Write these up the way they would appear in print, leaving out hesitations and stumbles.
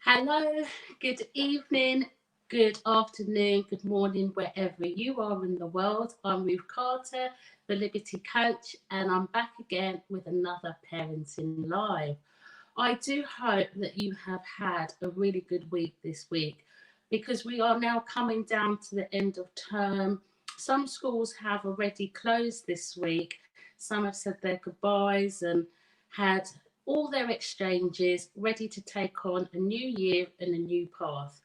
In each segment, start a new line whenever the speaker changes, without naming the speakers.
Hello, good evening, good afternoon, good morning, wherever you are in the world. I'm Ruth Carter, the Liberty Coach, and I'm back again with another Parenting Live. I do hope that you have had a really good week this week because we are now coming down to the end of term. Some schools have already closed this week, some have said their goodbyes and had all their exchanges ready to take on a new year and a new path.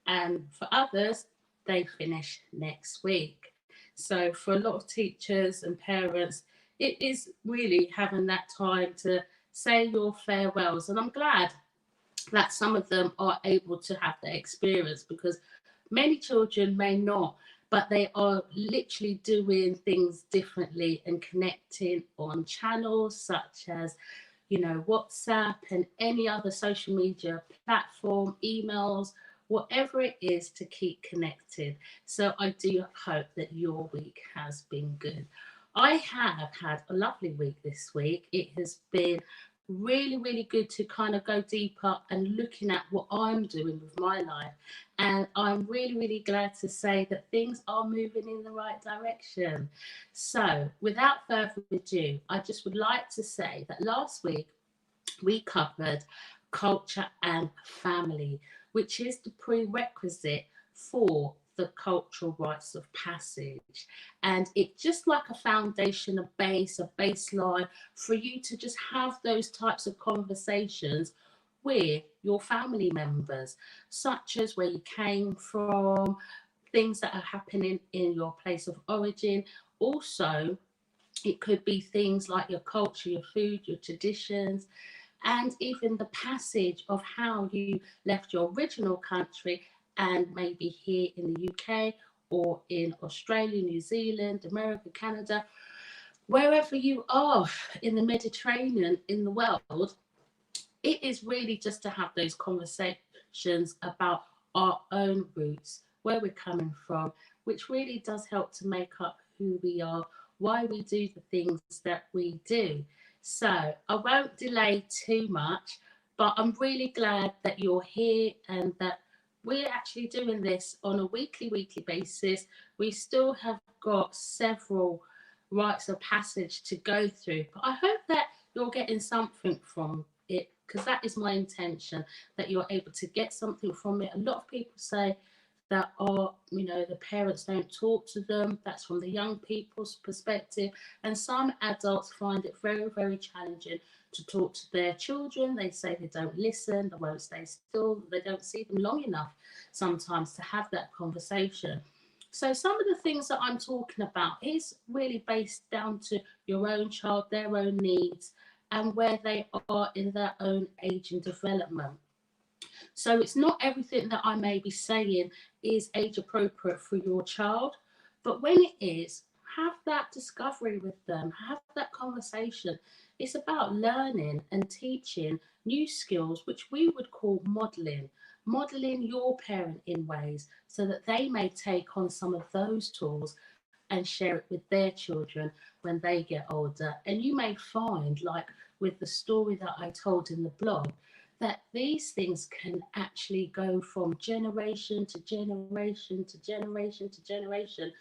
And for others, they finish next week. So, for a lot of teachers and parents, it is really having that time to say your farewells. And I'm glad that some of them are able to have that experience because many children may not, but they are literally doing things differently and connecting on channels such as WhatsApp and any other social media platform, emails, whatever it is to keep connected. So I do hope that your week has been good. I have had a lovely week this week. It has been really, really good to kind of go deeper and looking at what I'm doing with my life. And I'm really, really glad to say that things are moving in the right direction. So, without further ado, I just would like to say that last week we covered culture and family, which is the prerequisite for the cultural rites of passage. And it's just like a foundation, a base, a baseline for you to just have those types of conversations with your family members, such as where you came from, things that are happening in your place of origin. Also, it could be things like your culture, your food, your traditions, and even the passage of how you left your original country and maybe here in the UK or in Australia, New Zealand, America, Canada, wherever you are in the Mediterranean, in the world, it is really just to have those conversations about our own roots, where we're coming from, which really does help to make up who we are, why we do the things that we do. So I won't delay too much, but I'm really glad that you're here and that we're actually doing this on a weekly basis. We still have got several rites of passage to go through, but I hope that you're getting something from it because that is my intention, that you're able to get something from it. A lot of people say that the parents don't talk to them. That's from the young people's perspective. And some adults find it very, very challenging to talk to their children. They say they don't listen, they won't stay still, they don't see them long enough sometimes to have that conversation. So some of the things that I'm talking about is really based down to your own child, their own needs, and where they are in their own age and development. So it's not everything that I may be saying is age appropriate for your child, but when it is, have that discovery with them, have that conversation. It's about learning and teaching new skills, which we would call modeling your parent in ways so that they may take on some of those tools and share it with their children when they get older. And you may find, like with the story that I told in the blog, that these things can actually go from generation to generation to generation to generation.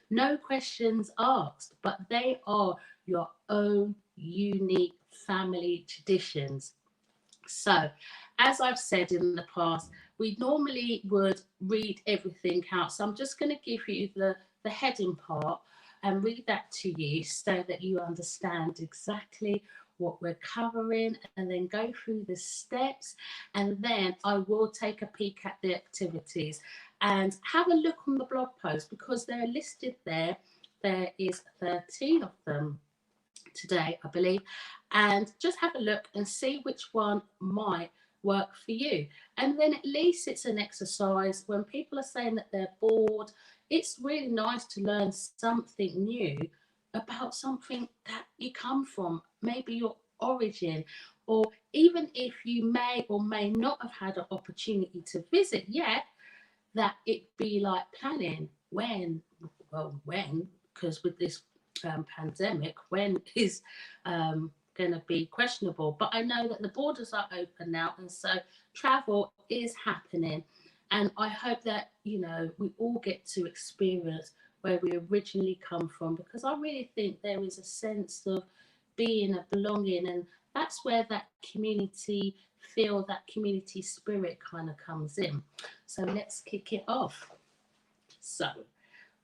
No questions asked, but they are your own unique family traditions. So, as I've said in the past, we normally would read everything out. So I'm just going to give you the heading part and read that to you so that you understand exactly what we're covering and then go through the steps. And then I will take a peek at the activities and have a look on the blog post because they're listed there. There is 13 of them today, I believe, and just have a look and see which one might work for you. And then at least it's an exercise when people are saying that they're bored. It's really nice to learn something new about something that you come from, maybe your origin, or even if you may or may not have had an opportunity to visit yet, that it be like planning when, because with this pandemic, when is going to be questionable. But I know that the borders are open now, and so travel is happening. And I hope that, we all get to experience where we originally come from, because I really think there is a sense of being a belonging, and that's where that community feel, that community spirit kind of comes in. So let's kick it off. So,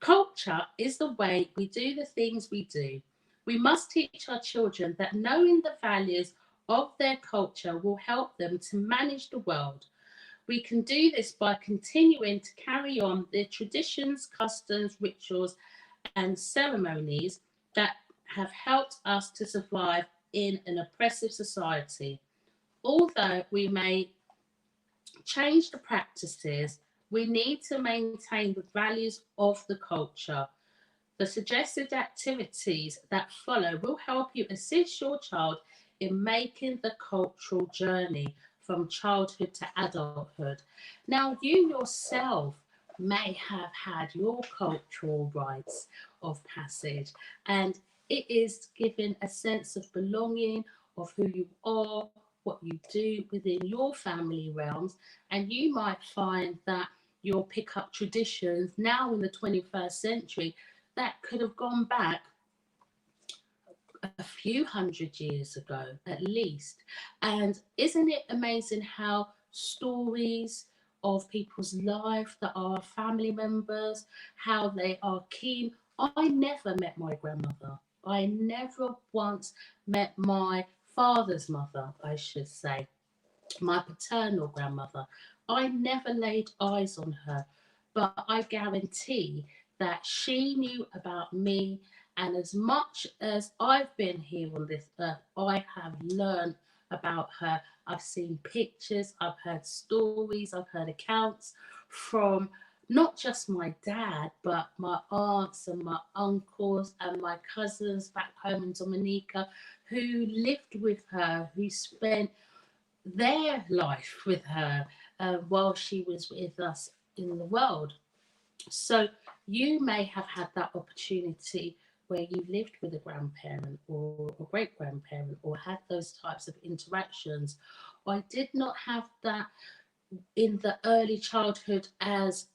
culture is the way we do the things we do. We must teach our children that knowing the values of their culture will help them to manage the world. We can do this by continuing to carry on the traditions, customs, rituals, and ceremonies that have helped us to survive in an oppressive society. Although we may change the practices, we need to maintain the values of the culture. The suggested activities that follow will help you assist your child in making the cultural journey from childhood to adulthood. Now, you yourself may have had your cultural rites of passage, and it is giving a sense of belonging, of who you are, what you do within your family realms, and you might find that you'll pick up traditions now in the 21st century that could have gone back a few hundred years ago at least. And isn't it amazing how stories of people's life that are family members, how they are keen? I never met my grandmother. I never once met my father's mother, I should say, my paternal grandmother. I never laid eyes on her, but I guarantee that she knew about me. And as much as I've been here on this earth, I have learned about her. I've seen pictures, I've heard stories, I've heard accounts from not just my dad, but my aunts and my uncles and my cousins back home in Dominica who lived with her, who spent their life with her while she was with us in the world. So you may have had that opportunity where you lived with a grandparent or a great grandparent or had those types of interactions. I did not have that in the early childhood as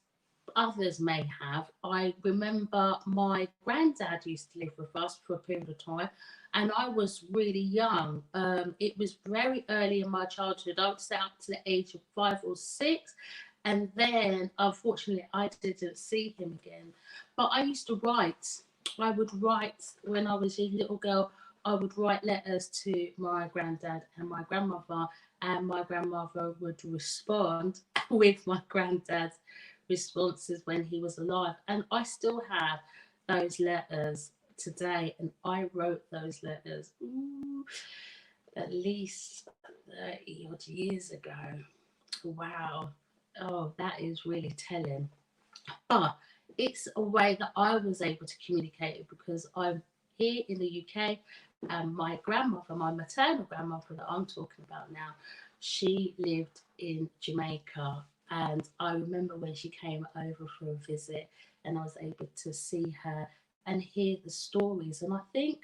others may have. I remember my granddad used to live with us for a period of time, and I was really young. It was very early in my childhood. I would say up to the age of 5 or 6. And then, unfortunately, I didn't see him again. But I used to write. I would write when I was a little girl. I would write letters to my granddad and my grandmother, and my grandmother would respond with my granddad's responses when he was alive. And I still have those letters today, and I wrote those letters at least 30 odd years ago. Wow. Oh, that is really telling. But it's a way that I was able to communicate it because I'm here in the UK, and my grandmother, my maternal grandmother that I'm talking about now, she lived in Jamaica. And I remember when she came over for a visit, and I was able to see her and hear the stories. And I think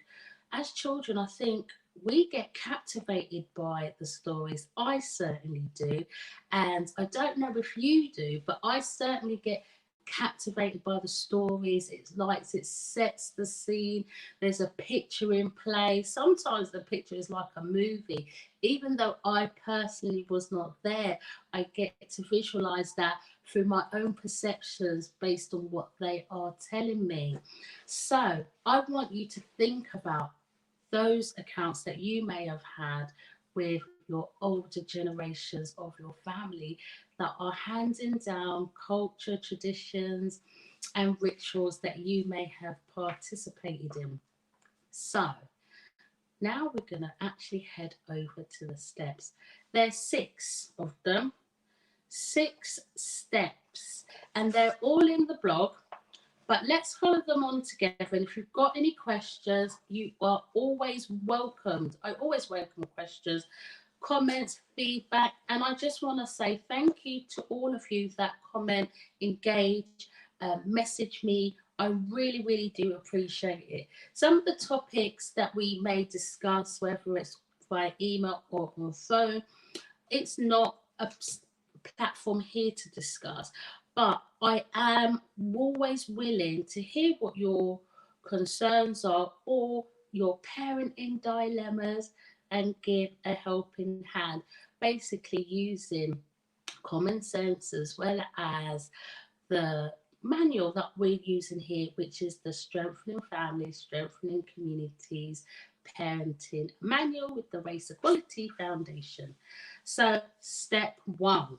as children, I think we get captivated by the stories. I certainly do. And I don't know if you do, but I certainly get captivated by the stories. It lights, it sets the scene. There's a picture in play. Sometimes the picture is like a movie. Even though I personally was not there, I get to visualize that through my own perceptions based on what they are telling me. So I want you to think about those accounts that you may have had with your older generations of your family that are handing down culture, traditions, and rituals that you may have participated in. So, now we're going to actually head over to the steps. There's 6 of them, 6 steps, and they're all in the blog. But let's follow them on together. And if you've got any questions, you are always welcomed. I always welcome questions, comments, feedback. And I just want to say thank you to all of you that comment, engage, message me I really, really do appreciate it. Some of the topics that we may discuss, whether it's via email or on phone, it's not a platform here to discuss, but I am always willing to hear what your concerns are or your parenting dilemmas and give a helping hand, basically using common sense as well as the manual that we're using here, which is the Strengthening Families, Strengthening Communities Parenting Manual with the Race Equality Foundation. So, step one,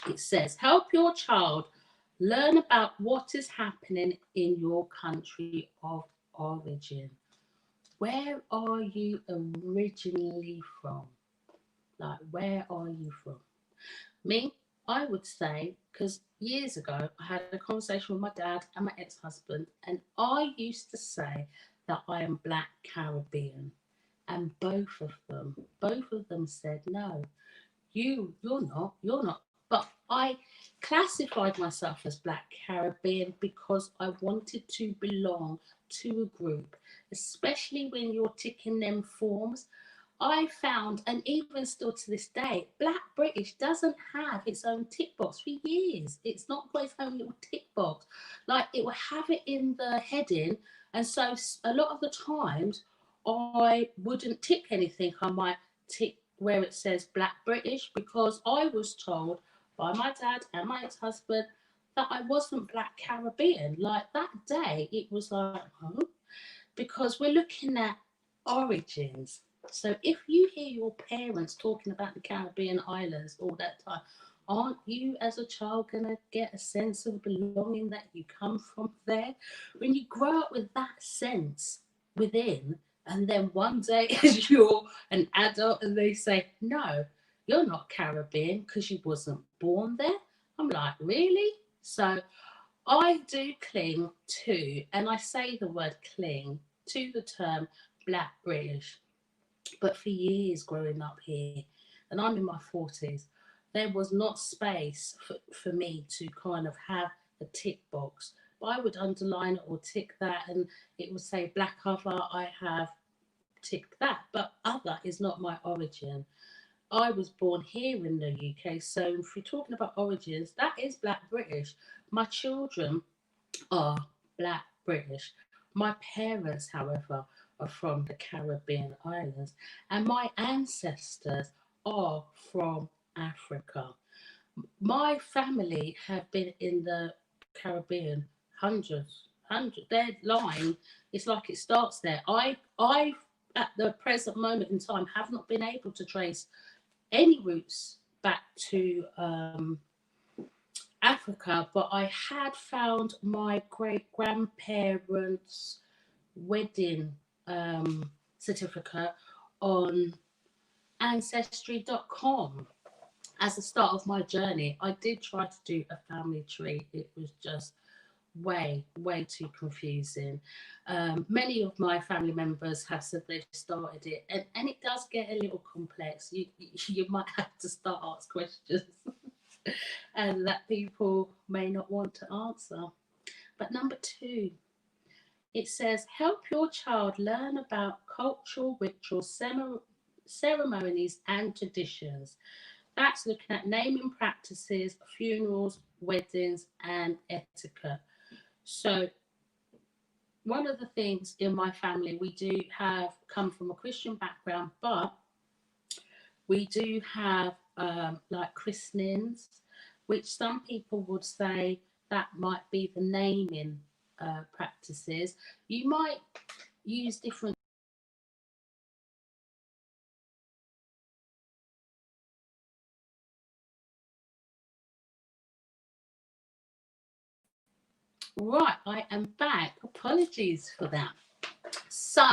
it says, help your child learn about what is happening in your country of origin. Where are you originally from? Like, where are you from? Me, I would say, because years ago I had a conversation with my dad and my ex-husband, and I used to say that I am Black Caribbean, and both of them said no. You're not. But I classified myself as Black Caribbean because I wanted to belong to a group, especially when you're ticking them forms. I found, and even still to this day, Black British doesn't have its own tick box for years. It's not got its own little tick box. Like, it will have it in the heading, and so a lot of the times I wouldn't tick anything. I might tick where it says Black British because I was told by my dad and my ex-husband that I wasn't Black Caribbean. Like, that day, it was like, huh? Because we're looking at origins. So if you hear your parents talking about the Caribbean islands all that time, aren't you as a child going to get a sense of belonging that you come from there? When you grow up with that sense within, and then one day as you're an adult and they say, no, you're not Caribbean because you wasn't born there. I'm like, really? So I do cling to, and I say the word cling to the term Black British, but for years growing up here, and I'm in my 40s, there was not space for me to kind of have a tick box. But I would underline it or tick that, and it would say Black other, I have ticked that, but other is not my origin. I was born here in the UK, so if we're talking about origins, that is Black British. My children are Black British. My parents, however, are from the Caribbean islands, and my ancestors are from Africa. My family have been in the Caribbean hundreds. Their line, it's like it starts there. I, at the present moment in time, have not been able to trace any roots back to Africa, but I had found my great grandparents' wedding certificate on ancestry.com as the start of my journey. I did try to do a family tree, it was just way too confusing. Many of my family members have said they've started it, and it does get a little complex. You might have to start ask questions and that people may not want to answer. But number two, it says help your child learn about cultural rituals, ceremonies and traditions. That's looking at naming practices, funerals, weddings and etiquette. So one of the things in my family, we do have come from a Christian background, but we do have like christenings, which some people would say that might be the naming practices. You might use different. Right, I am back. Apologies for that. So,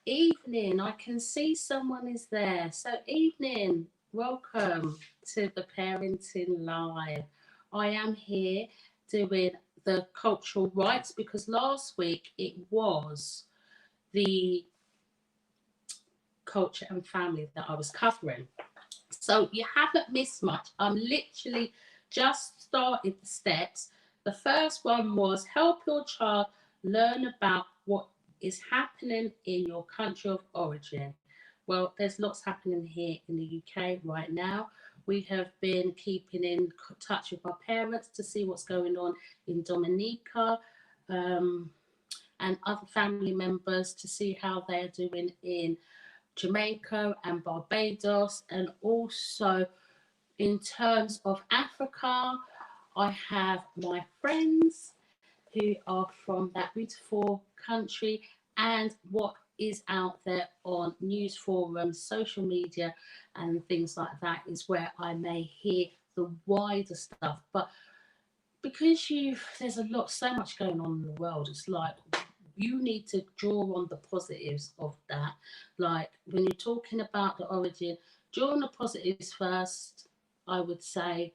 evening, I can see someone is there. So, evening, welcome to the Parenting Live. I am here doing the cultural rites because last week it was the culture and family that I was covering. So you haven't missed much. I'm literally just started the steps. The first one was help your child learn about what is happening in your country of origin. Well, there's lots happening here in the UK right now. We have been keeping in touch with our parents to see what's going on in Dominica, um, and other family members to see how they're doing in Jamaica and Barbados. And also, in terms of Africa, I have my friends who are from that beautiful country, and what is out there on news forums, social media, and things like that is where I may hear the wider stuff. But because there's a lot, so much going on in the world, it's like you need to draw on the positives of that. Like when you're talking about the origin, draw on the positives first, I would say.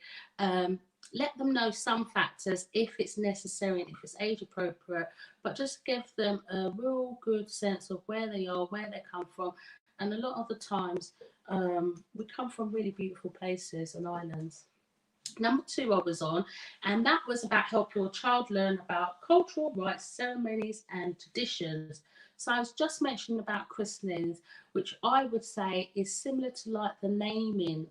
Let them know some factors if it's necessary and if it's age appropriate, but just give them a real good sense of where they are, where they come from. And a lot of the times, we come from really beautiful places and islands. Number two, I was on, and that was about help your child learn about cultural rites, ceremonies, and traditions. So I was just mentioning about christenings, which I would say is similar to like the naming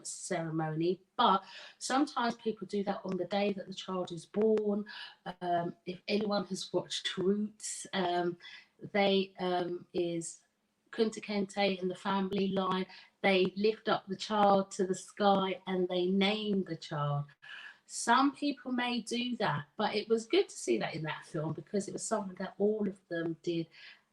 ceremony, but sometimes people do that on the day that the child is born. If anyone has watched Roots, they is Kunta Kinte in the family line, they lift up the child to the sky and they name the child. Some people may do that, but it was good to see that in that film because it was something that all of them did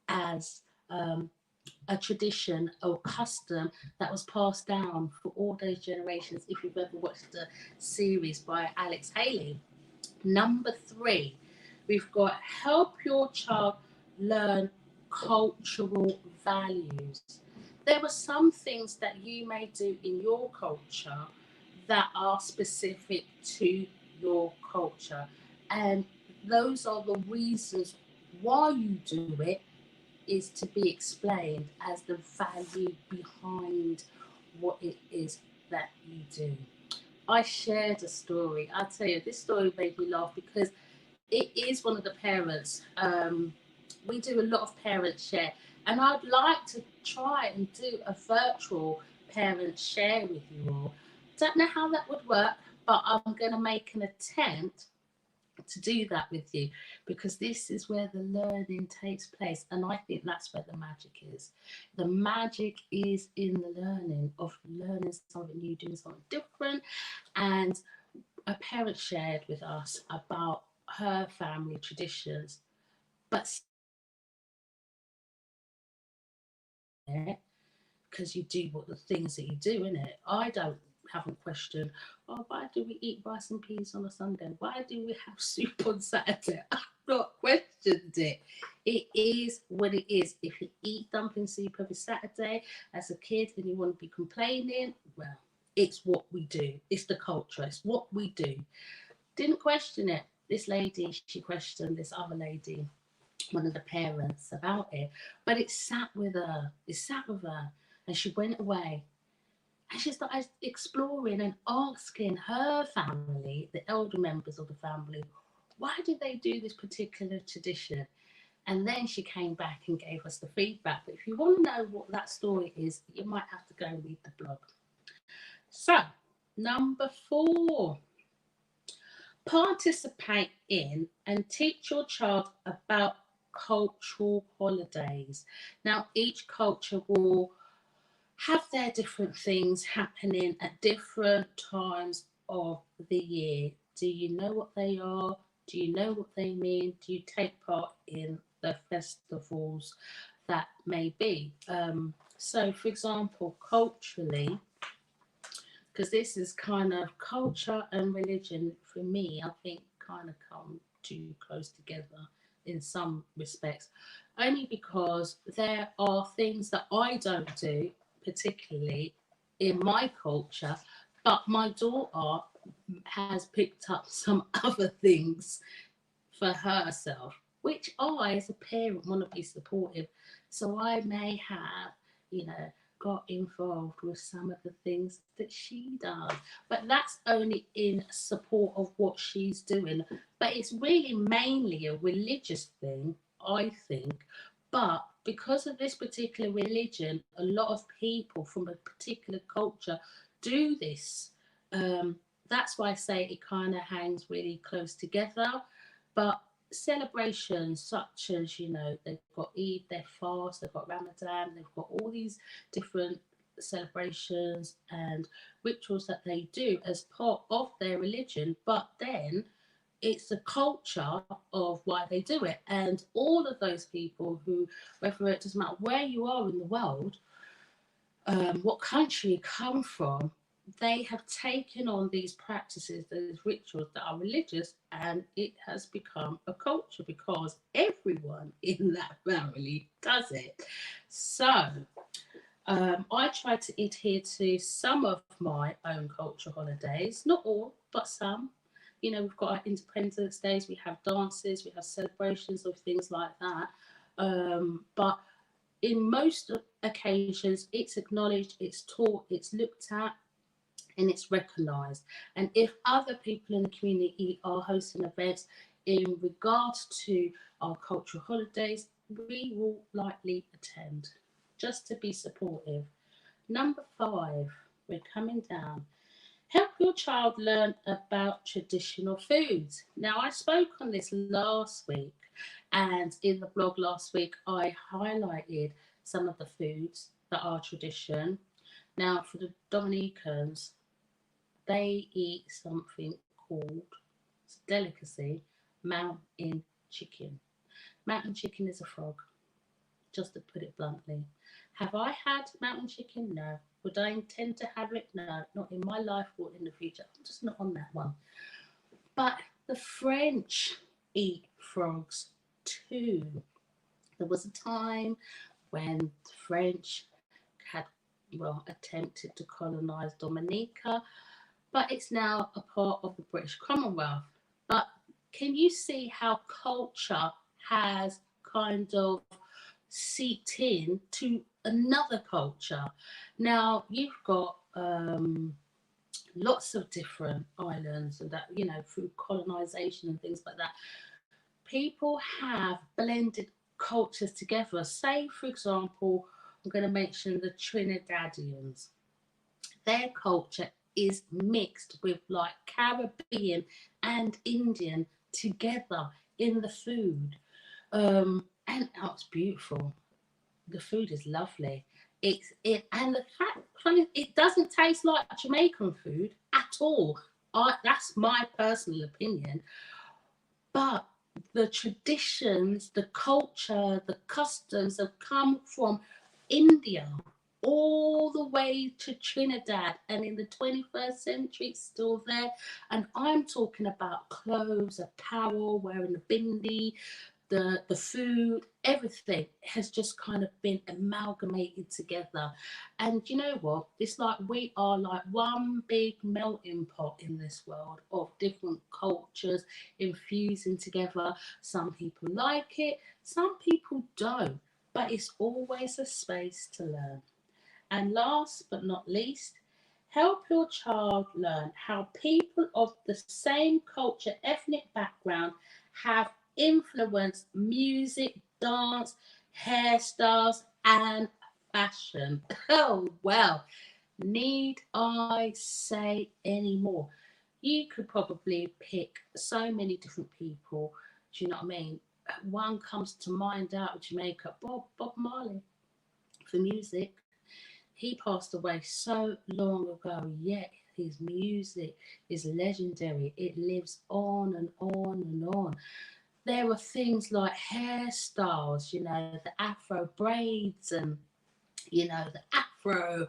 as a tradition or custom that was passed down for all those generations. If you've ever watched the series by Alex Haley. Number three, we've got help your child learn cultural values. There are some things that you may do in your culture that are specific to your culture, and those are the reasons why you do it is to be explained as the value behind what it is that you do. I shared a story. I'll tell you, this story made me laugh because it is one of the parents. We do a lot of parent share, and I'd like to try and do a virtual parent share with you all. Don't know how that would work, but I'm going to make an attempt to do that with you because this is where the learning takes place, and I think that's where the magic is. The magic is in the learning of learning something new, doing something different. And a parent shared with us about her family traditions, but because you do what the things that you do in it. I don't haven't questioned, oh, why do we eat rice and peas on a Sunday? Why do we have soup on Saturday? I've not questioned it. It is what it is. If you eat dumpling soup every Saturday as a kid and you want to be complaining, well, it's what we do. It's the culture. It's what we do. Didn't question it. This lady, she questioned this other lady, one of the parents, about it. But it sat with her. It sat with her. And she went away. And she started exploring and asking her family, the elder members of the family, why do they do this particular tradition? And then she came back and gave us the feedback. But if you want to know what that story is, you might have to go and read the blog. So, number four, participate in and teach your child about cultural holidays. Now, each culture will have their different things happening at different times of the year. Do you know what they are? Do you know what they mean? Do you take part in the festivals that may be? So, for example, culturally, because this is kind of culture and religion for me, I think kind of come too close together in some respects, only because there are things that I don't do particularly in my culture, but my daughter has picked up some other things for herself, which I, as a parent, want to be supportive. So I may have, you know, got involved with some of the things that she does. But that's only in support of what she's doing. But it's really mainly a religious thing, I think. But because of this particular religion, a lot of people from a particular culture do this. Um, that's why I say it kind of hangs really close together. But celebrations such as, they've got Eid, their fast, they've got Ramadan, they've got all these different celebrations and rituals that they do as part of their religion, but then it's the culture of why they do it. And all of those people who, whether it doesn't matter where you are in the world, what country you come from, they have taken on these practices, these rituals that are religious, and it has become a culture because everyone in that family does it. So I try to adhere to some of my own culture holidays, not all, but some. We've got our Independence Days, we have dances, we have celebrations of things like that. But in most occasions, it's acknowledged, it's taught, it's looked at, and it's recognised. And if other people in the community are hosting events in regards to our cultural holidays, we will likely attend just to be supportive. Number 5, we're coming down. Help your child learn about traditional foods. Now, I spoke on this last week, and in the blog last week, I highlighted some of the foods that are tradition. Now, for the Dominicans, they eat something called, it's a delicacy, mountain chicken. Mountain chicken is a frog, just to put it bluntly. Have I had mountain chicken? No. Would I intend to have it? No, not in my life or in the future. I'm just not on that one. But the French eat frogs too. There was a time when the French had, attempted to colonise Dominica, but it's now a part of the British Commonwealth. But can you see how culture has kind of seeped in to another culture? Now, you've got lots of different islands and that, through colonization and things like that, people have blended cultures together. Say, for example, I'm going to mention the Trinidadians. Their culture is mixed with like Caribbean and Indian together in the food. And it's beautiful. The food is lovely. And the fact, it doesn't taste like Jamaican food at all. That's my personal opinion. But the traditions, the culture, the customs have come from India all the way to Trinidad, and in the 21st century it's still there. And I'm talking about clothes, apparel, wearing the bindi, the food, everything has just kind of been amalgamated together. And you know what? It's like we are like one big melting pot in this world of different cultures infusing together. Some people like it, some people don't, but it's always a space to learn. And last but not least, help your child learn how people of the same culture, ethnic background have influenced music, dance, hairstyles, and fashion. Oh, well, need I say any more? You could probably pick so many different people. Do you know what I mean? One comes to mind out of Jamaica, Bob Marley, for music. He passed away so long ago, yet his music is legendary. It lives on and on and on. There were things like hairstyles, the afro braids and, the afro,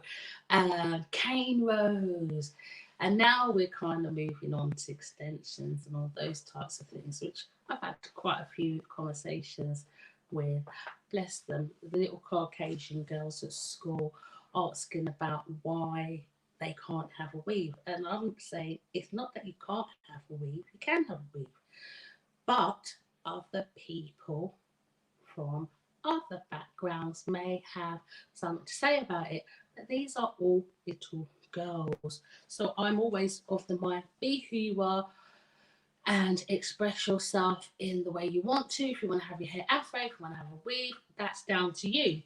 cane rows. And now we're kind of moving on to extensions and all those types of things, which I've had quite a few conversations with, bless them, the little Caucasian girls at school asking about why they can't have a weave. And I'm saying it's not that you can't have a weave, you can have a weave. But other people from other backgrounds may have something to say about it. that these are all little girls. So I'm always of the mind, be who you are and express yourself in the way you want to. If you want to have your hair afro, if you want to have a wig, that's down to you.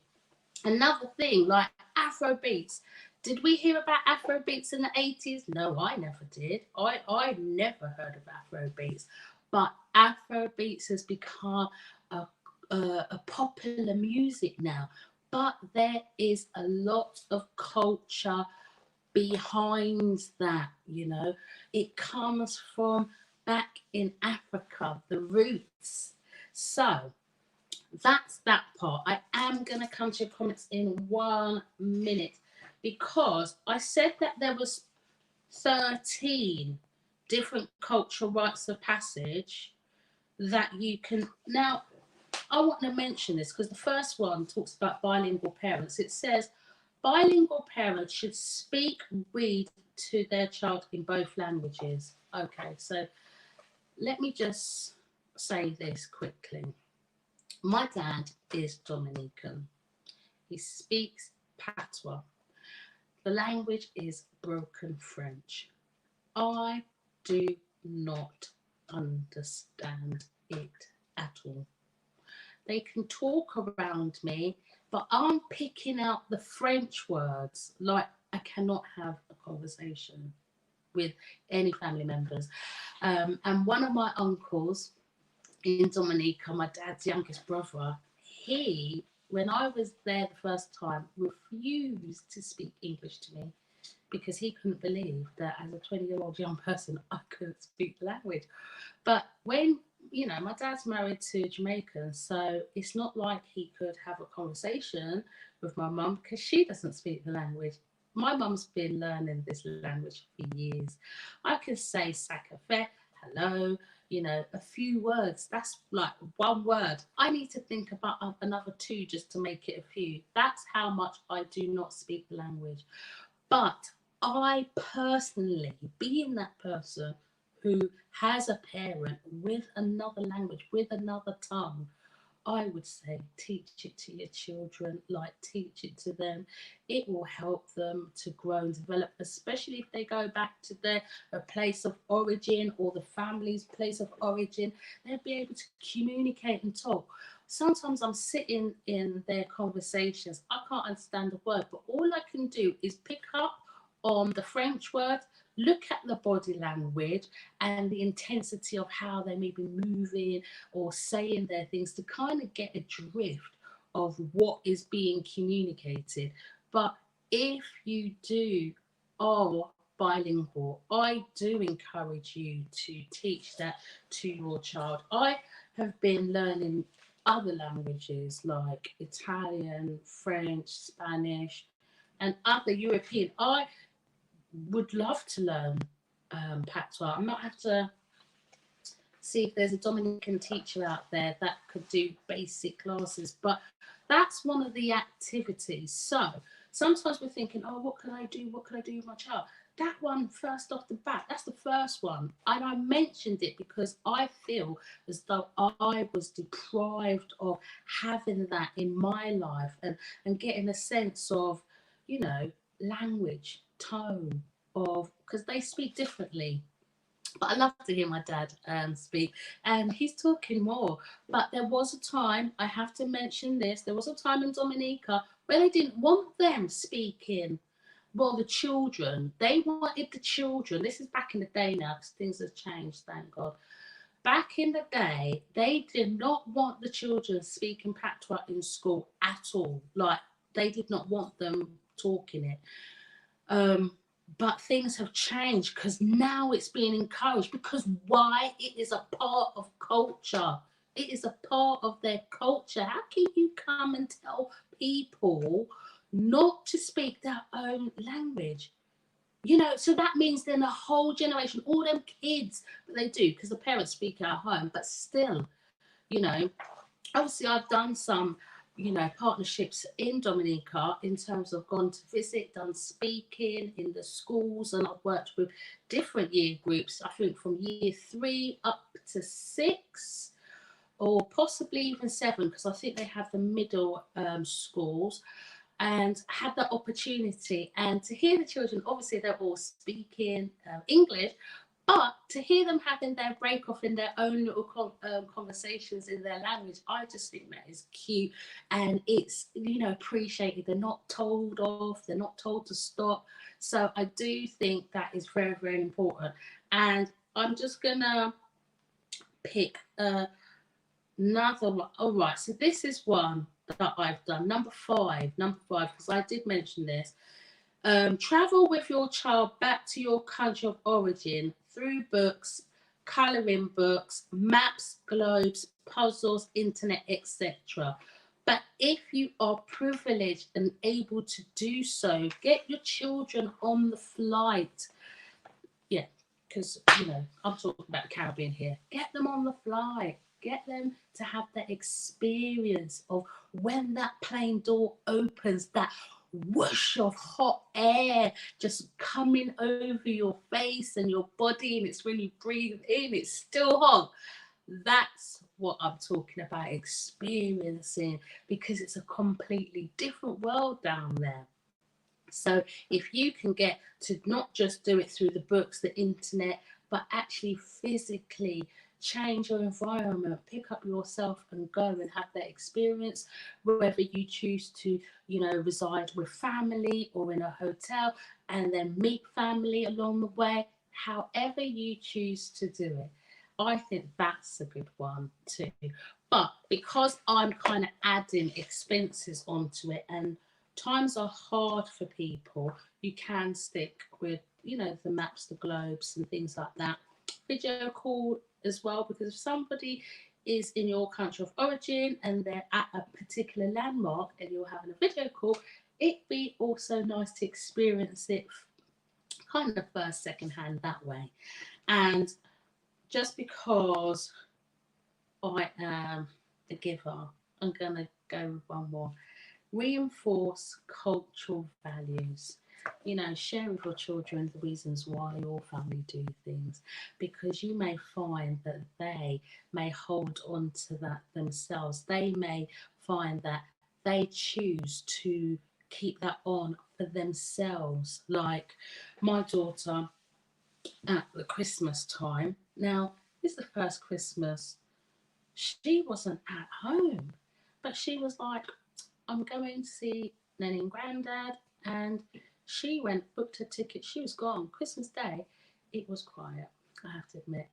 Another thing, like Afro beats. Did we hear about Afro beats in the 80s? No, I never did. I never heard of Afro beats. But Afro beats has become a popular music now. But there is a lot of culture behind that, you know. It comes from back in Africa, the roots. So that's that part. I am going to come to your comments in 1 minute because I said that there was 13 different cultural rites of passage that you can now. I want to mention this because the first one talks about bilingual parents. It says bilingual parents should speak, read to their child in both languages. Okay, so let me just say this quickly. My dad is Dominican. He speaks patois. The language is broken French. I do not understand it at all. They can talk around me, but I'm picking out the French words like I cannot have a conversation with any family members. And one of my uncles in Dominica, my dad's youngest brother, he, when I was there the first time, refused to speak English to me because he couldn't believe that as a 20-year-old young person, I couldn't speak the language. But when, you know, my dad's married to Jamaican, so it's not like he could have a conversation with my mum because she doesn't speak the language. My mum's been learning this language for years. I can say sakafe, hello, you know, a few words. That's like one word. I need to think about another two just to make it a few. That's how much I do not speak the language. But I personally, being that person who has a parent with another language, with another tongue, I would say teach it to your children, like teach it to them. It will help them to grow and develop, especially if they go back to their a place of origin or the family's place of origin. They'll be able to communicate and talk. Sometimes I'm sitting in their conversations, I can't understand a word, but all I can do is pick up on the French word, look at the body language and the intensity of how they may be moving or saying their things to kind of get a drift of what is being communicated. But if you do are bilingual, I do encourage you to teach that to your child. I have been learning other languages like Italian, French, Spanish, and other European. I would love to learn patois. I might have to see if there's a Dominican teacher out there that could do basic classes. But that's one of the activities. So sometimes we're thinking, oh, what can I do? What can I do with my child? That one, first off the bat, that's the first one. And I mentioned it because I feel as though I was deprived of having that in my life and getting a sense of, you know, language, tone, of because they speak differently. But I love to hear my dad speak, and he's talking more. But there was a time, I have to mention this, there was a time in Dominica where they didn't want them speaking. Well, the children, they wanted the children. This is back in the day now, because things have changed, thank God. Back in the day, they did not want the children speaking patois in school at all. Like, they did not want them talking it. But things have changed because now it's being encouraged. Because why? It is a part of culture. It is a part of their culture. How can you come and tell people not to speak their own language? You know, so that means then a whole generation, all them kids, but they do because the parents speak at home, but still, you know, obviously I've done some, you know, partnerships in Dominica in terms of gone to visit, done speaking in the schools, and I've worked with different year groups, I think from year 3 up to 6 or possibly even 7, because I think they have the middle schools. and had that opportunity, and to hear the children, obviously they're all speaking English, but to hear them having their break off in their own little conversations in their language, I just think that is cute, and it's, you know, appreciated. They're not told off, they're not told to stop. So I do think that is very, very important. And I'm just gonna pick another one. All right, so this is one that I've done. Number five, because I did mention this. Travel with your child back to your country of origin through books, colouring books, maps, globes, puzzles, internet, etc. But if you are privileged and able to do so, get your children on the flight. Yeah, because, you know, I'm talking about the Caribbean here. Get them on the flight. Get them to have that experience of when that plane door opens, that whoosh of hot air just coming over your face and your body, and it's when you breathe in, it's still hot. That's what I'm talking about, experiencing, because it's a completely different world down there. So if you can get to not just do it through the books, the internet, but actually physically change your environment, pick up yourself and go and have that experience, whether you choose to, you know, reside with family or in a hotel and then meet family along the way, however you choose to do it. I think that's a good one too. But because I'm kind of adding expenses onto it, and times are hard for people, you can stick with, you know, the maps, the globes and things like that. Video call as well, because if somebody is in your country of origin and they're at a particular landmark and you're having a video call, it'd be also nice to experience it kind of first, second hand that way. And just because I am a giver, I'm gonna go with one more. Reinforce cultural values. You know, share with your children the reasons why your family do things, because you may find that they may hold on to that themselves. They may find that they choose to keep that on for themselves. Like my daughter at the Christmas time. Now, this is the first Christmas she wasn't at home, but she was like, I'm going to see Nanny and Grandad. And she went, booked her ticket. She was gone. Christmas Day, it was quiet, I have to admit.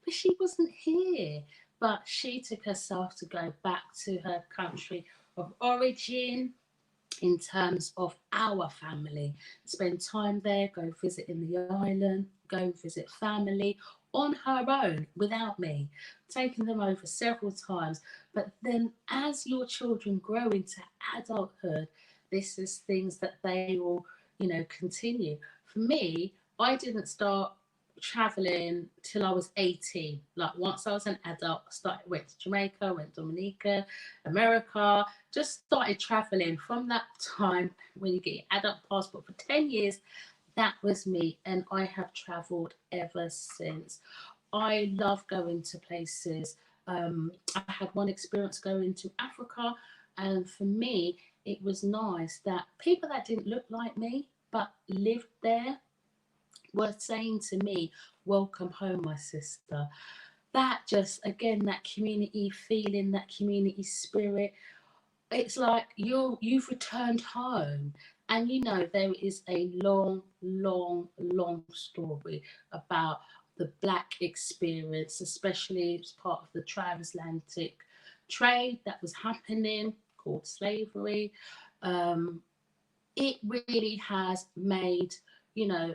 But she wasn't here. But she took herself to go back to her country of origin in terms of our family. Spend time there, go visit in the island, go visit family on her own without me, taking them over several times. But then as your children grow into adulthood, this is things that they will, you know, continue. For me, I didn't start traveling till I was 18. Like once I was an adult, went to Jamaica, went to Dominica, America, just started traveling from that time when you get your adult passport for 10 years. That was me, and I have traveled ever since. I love going to places. I had one experience going to Africa, and for me, it was nice that people that didn't look like me but lived there were saying to me, welcome home, my sister. That just, again, that community feeling, that community spirit, it's like you've returned home. And you know, there is a long, long, long story about the black experience, especially as part of the transatlantic trade that was happening, called slavery. um, it really has made, you know,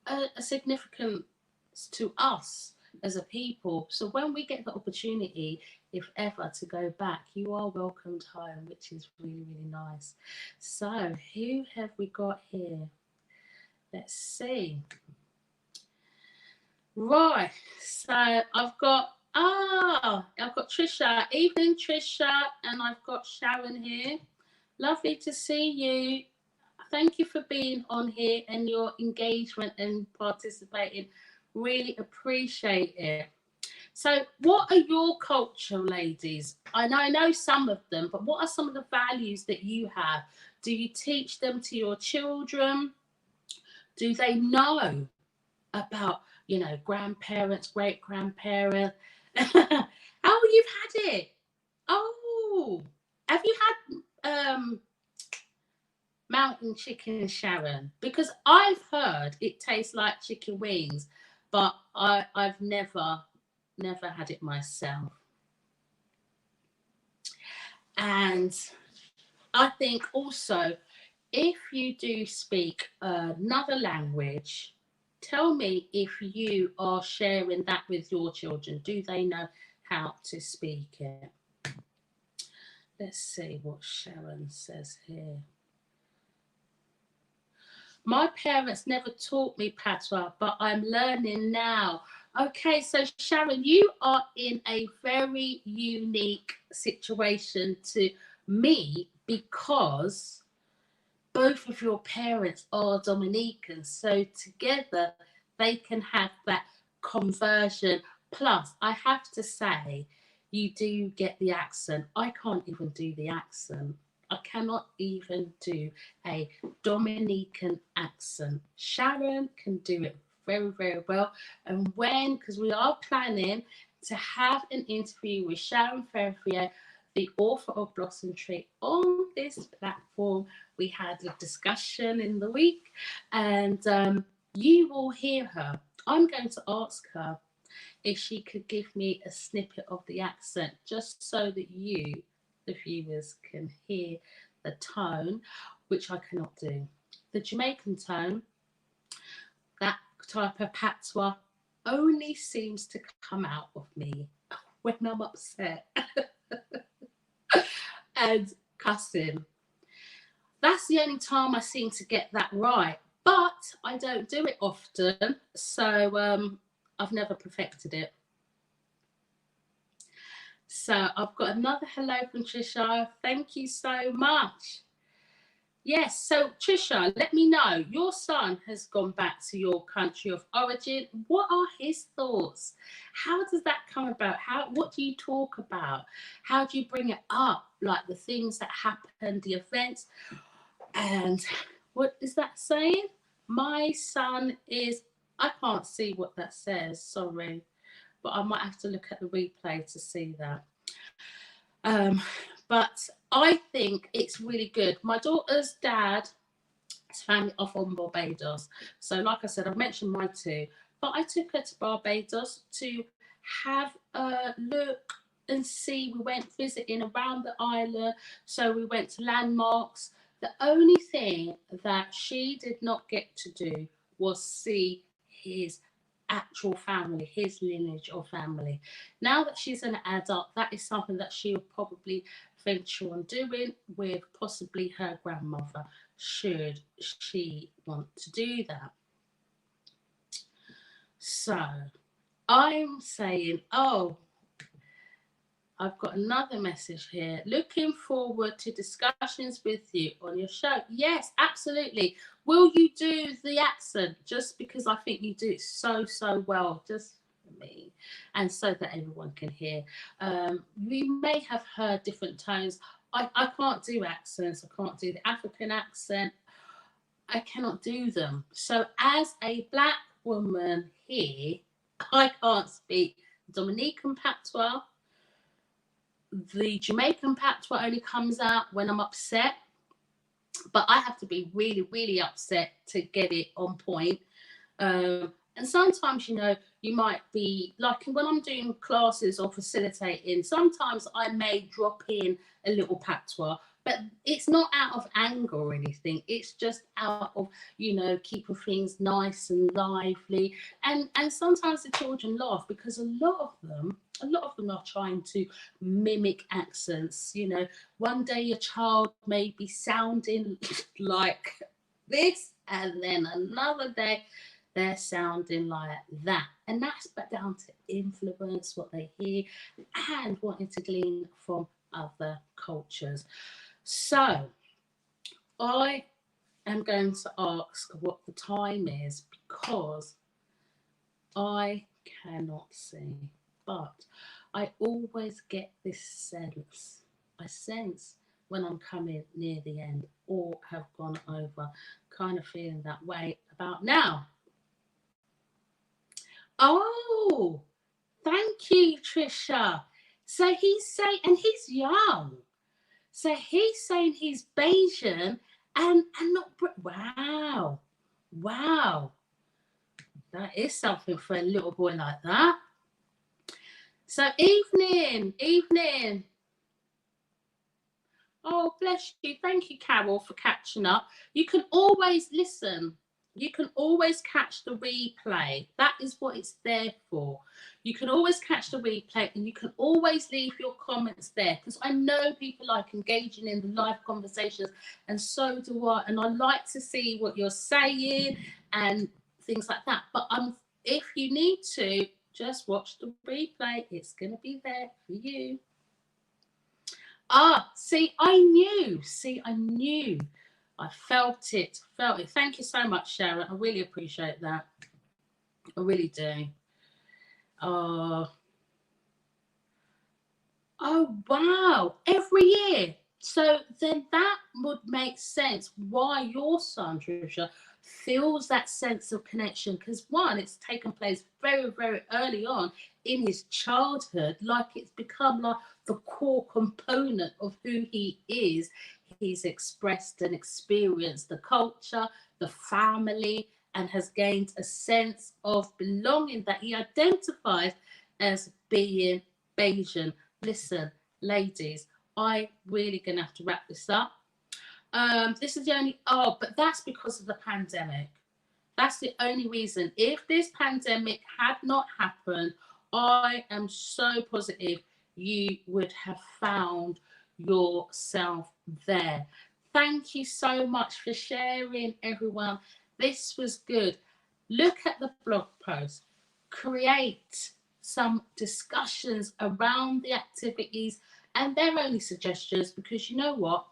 a significance to us as a people. So when we get the opportunity, if ever, to go back, you are welcomed home, which is really, really nice. So who have we got here? Let's see. Right. So I've got Trisha. Evening, Trisha, and I've got Sharon here. Lovely to see you. Thank you for being on here and your engagement and participating. Really appreciate it. So, what are your culture, ladies? I know some of them, but what are some of the values that you have? Do you teach them to your children? Do they know about, you know, grandparents, great grandparents? Oh, you've had it. Oh, have you had mountain chicken, Sharon? Because I've heard it tastes like chicken wings, but I've never had it myself. And I think also, if you do speak another language, tell me if you are sharing that with your children. Do they know how to speak it? Let's see what Sharon says here. My parents never taught me patois, but I'm learning now. Okay, so Sharon, you are in a very unique situation to me because both of your parents are Dominicans. So together they can have that conversion. Plus, I have to say, you do get the accent. I can't even do the accent. I cannot even do a Dominican accent. Sharon can do it very, very well. And when, because we are planning to have an interview with Sharon Ferrier, the author of Blossom Tree, on this platform, we had a discussion in the week, and you will hear her. I'm going to ask her if she could give me a snippet of the accent, just so that you, the viewers, can hear the tone, which I cannot do. The Jamaican tone, that type of patois, only seems to come out of me when I'm upset and cussing. That's the only time I seem to get that right, but I don't do it often, so I've never perfected it. So I've got another hello from Trisha. Thank you so much. Yes, so Trisha, let me know. Your son has gone back to your country of origin. What are his thoughts? How does that come about? What do you talk about? How do you bring it up? Like the things that happened, the events. And what is that saying? My son is, I can't see what that says, sorry, but I might have to look at the replay to see that. But I think it's really good. My daughter's dad is family off on Barbados. So like I said, I've mentioned my two, but I took her to Barbados to have a look and see. We went visiting around the island. So we went to landmarks. The only thing that she did not get to do was see his actual family, his lineage or family. Now that she's an adult, that is something that she'll probably venture on doing with possibly her grandmother, should she want to do that. So I'm saying, oh, I've got another message here. Looking forward to discussions with you on your show. Yes, absolutely. Will you do the accent? Just because I think you do it so, so well, just for me, and so that everyone can hear. We may have heard different tones. I can't do accents. I can't do the African accent. I cannot do them. So as a black woman here, I can't speak Dominican patois. The Jamaican patois only comes out when I'm upset, but I have to be really, really upset to get it on point. And sometimes, you know, you might be like when I'm doing classes or facilitating, sometimes I may drop in a little patois, but it's not out of anger or anything. It's just out of, you know, keeping things nice and lively. And sometimes the children laugh because a lot of them are trying to mimic accents. You know, one day a child may be sounding like this, and then another day they're sounding like that. And that's but down to influence, what they hear, and wanting to glean from other cultures. So I am going to ask what the time is because I cannot see, but I always get this sense. I sense when I'm coming near the end or have gone over. Kind of feeling that way about now. Oh, thank you, Trisha. So he's saying, and he's young. So he's saying he's Bayesian and not wow, wow. That is something for a little boy like that. So evening, evening. Oh, bless you. Thank you, Carol, for catching up. You can always listen. You can always catch the replay. That is what it's there for. You can always catch the replay and you can always leave your comments there because I know people like engaging in the live conversations and so do I. And I like to see what you're saying and things like that. But if you need to, just watch the replay. It's going to be there for you. Ah, see, I knew. I felt it. Thank you so much, Sharon. I really appreciate that. I really do. Oh, wow. Every year. So then that would make sense why your son, Trisha, feels that sense of connection. Because one, it's taken place very, very early on in his childhood, like it's become like the core component of who he is. He's expressed and experienced the culture, the family, and has gained a sense of belonging that he identifies as being Bayesian. Listen, ladies, I really gonna have to wrap this up. This is the only but that's because of the pandemic. That's the only reason. If this pandemic had not happened, I am so positive you would have found yourself there. Thank you so much for sharing, everyone. This was good. Look at the blog post. Create some discussions around the activities, and they're only suggestions because you know what?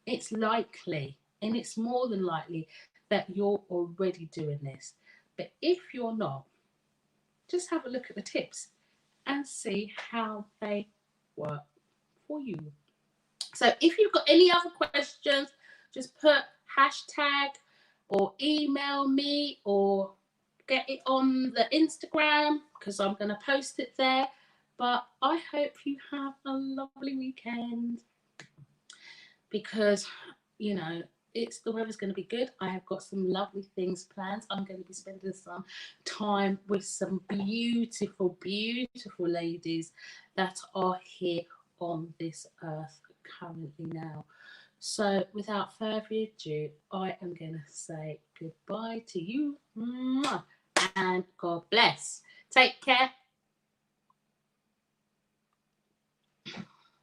It's likely, and it's more than likely that you're already doing this. But if you're not, just have a look at the tips and see how they work for you. So if you've got any other questions, just put hashtag or email me or get it on the Instagram because I'm going to post it there. But I hope you have a lovely weekend because, you know, the weather's going to be good. I have got some lovely things planned. I'm going to be spending some time with some beautiful, beautiful ladies that are here on this earth currently now. So without further ado, I am going to say goodbye to you and God bless. Take care.